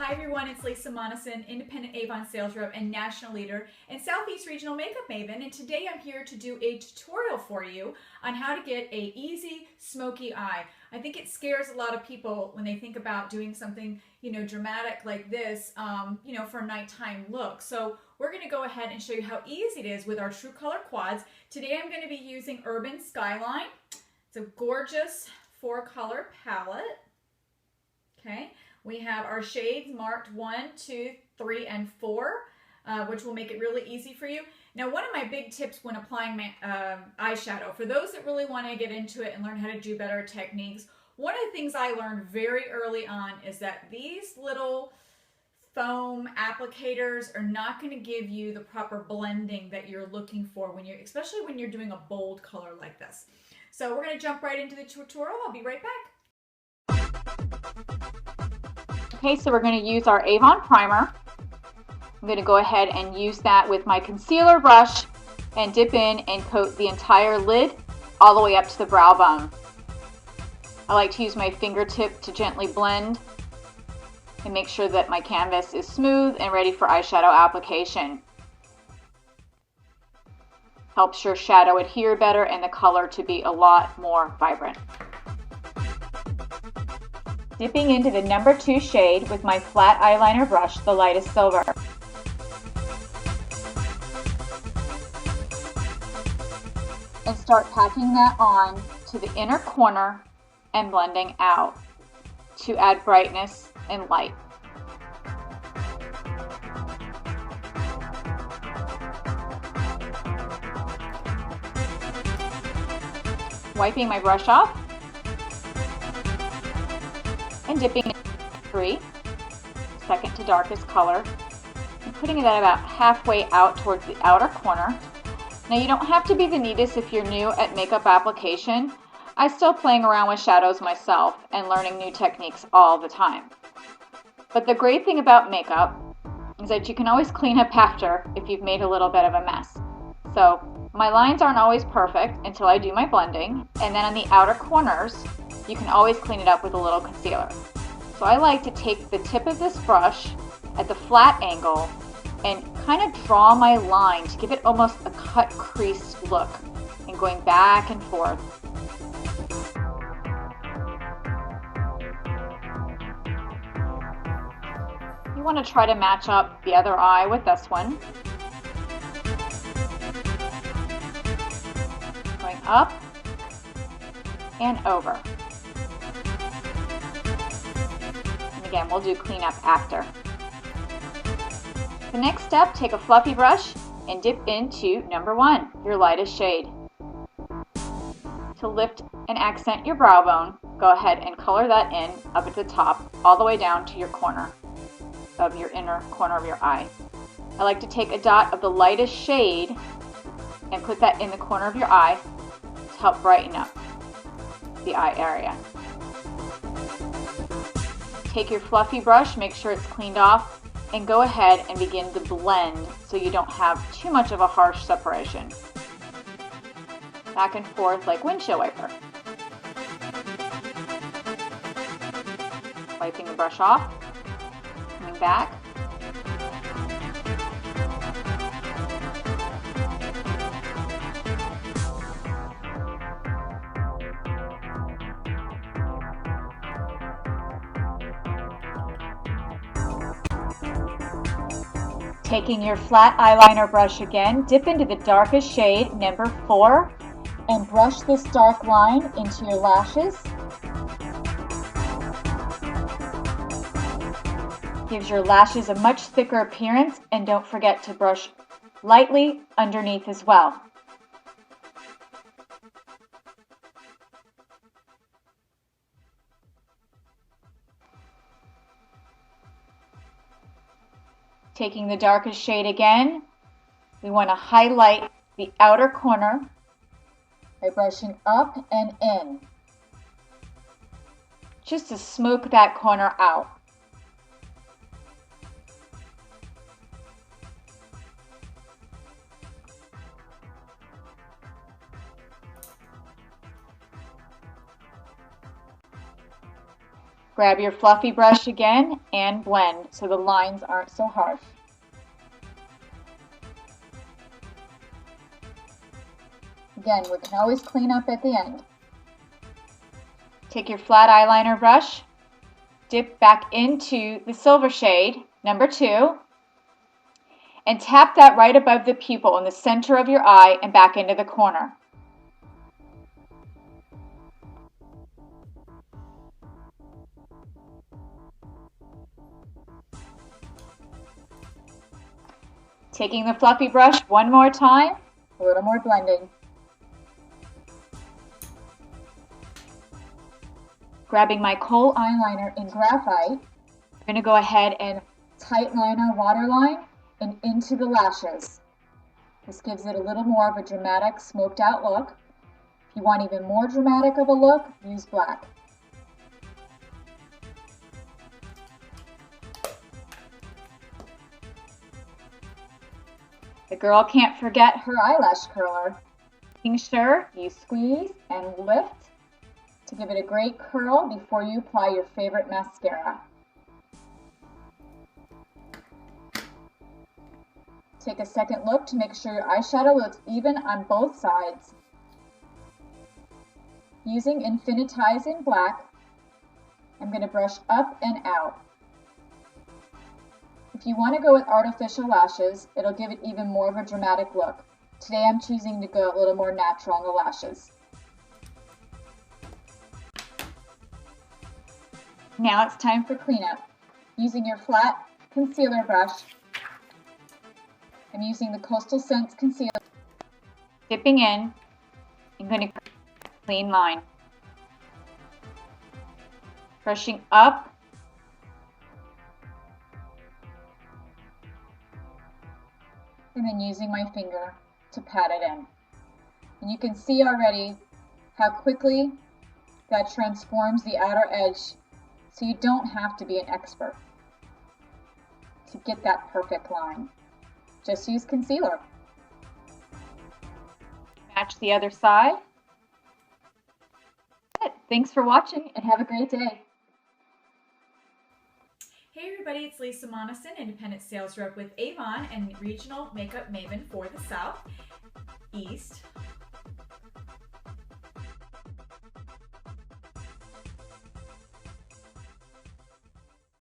Hi everyone, it's Lisa Monoson, independent Avon sales rep and national leader and Southeast Regional Makeup Maven, and today I'm here to do a tutorial for you on how to get a easy smoky eye. I think it scares a lot of people when they think about doing something, dramatic like this, for a nighttime look. So we're going to go ahead and show you how easy it is with our True Color quads. Today I'm going to be using Urban Skyline. It's a gorgeous 4-color palette. Okay. We have our shades marked 1, 2, 3, and 4, which will make it really easy for you. Now, one of my big tips when applying my eyeshadow, for those that really want to get into it and learn how to do better techniques, one of the things I learned very early on is that these little foam applicators are not going to give you the proper blending that you're looking for, especially when you're doing a bold color like this. So we're going to jump right into the tutorial. I'll be right back. Okay, so we're going to use our Avon primer. I'm going to go ahead and use that with my concealer brush and dip in and coat the entire lid all the way up to the brow bone. I like to use my fingertip to gently blend and make sure that my canvas is smooth and ready for eyeshadow application. Helps your shadow adhere better and the color to be a lot more vibrant. Dipping into the number 2 shade with my flat eyeliner brush, the lightest silver. And start packing that on to the inner corner and blending out to add brightness and light. Wiping my brush off and dipping in 3, second to darkest color, and putting it at about halfway out towards the outer corner. Now you don't have to be the neatest if you're new at makeup application. I'm still playing around with shadows myself and learning new techniques all the time. But the great thing about makeup is that you can always clean up after if you've made a little bit of a mess. So my lines aren't always perfect until I do my blending, and then on the outer corners you can always clean it up with a little concealer. So I like to take the tip of this brush at the flat angle and kind of draw my line to give it almost a cut crease look, and going back and forth. You want to try to match up the other eye with this one. Going up and over. And again, we'll do cleanup after. The next step, take a fluffy brush and dip into number 1, your lightest shade. To lift and accent your brow bone, go ahead and color that in up at the top, all the way down to your corner of your inner corner of your eye. I like to take a dot of the lightest shade and put that in the corner of your eye to help brighten up the eye area. Take your fluffy brush, make sure it's cleaned off, and go ahead and begin to blend so you don't have too much of a harsh separation. Back and forth like windshield wiper. Wiping the brush off, coming back. Taking your flat eyeliner brush again, dip into the darkest shade, number 4, and brush this dark line into your lashes. Gives your lashes a much thicker appearance, and don't forget to brush lightly underneath as well. Taking the darkest shade again, we want to highlight the outer corner by brushing up and in, just to smoke that corner out. Grab your fluffy brush again and blend so the lines aren't so harsh. Again, we can always clean up at the end. Take your flat eyeliner brush, dip back into the silver shade, number 2, and tap that right above the pupil in the center of your eye and back into the corner. Taking the fluffy brush one more time, a little more blending. Grabbing my kohl eyeliner in graphite, I'm going to go ahead and tight line our waterline and into the lashes. This gives it a little more of a dramatic, smoked out look. If you want even more dramatic of a look, use black. The girl can't forget her eyelash curler. Making sure you squeeze and lift to give it a great curl before you apply your favorite mascara. Take a second look to make sure your eyeshadow looks even on both sides. Using Infinitize in black, I'm going to brush up and out. If you want to go with artificial lashes, it'll give it even more of a dramatic look. Today I'm choosing to go a little more natural on the lashes. Now it's time for cleanup. Using your flat concealer brush, I'm using the Coastal Scents concealer. Dipping in, I'm going to clean line. Brushing up, and then using my finger to pat it in. And you can see already how quickly that transforms the outer edge, so you don't have to be an expert to get that perfect line. Just use concealer. Match the other side. That's it. Thanks for watching and have a great day. Hey everybody, it's Lisa Monoson, independent sales rep with AVON and regional makeup maven for the South, East,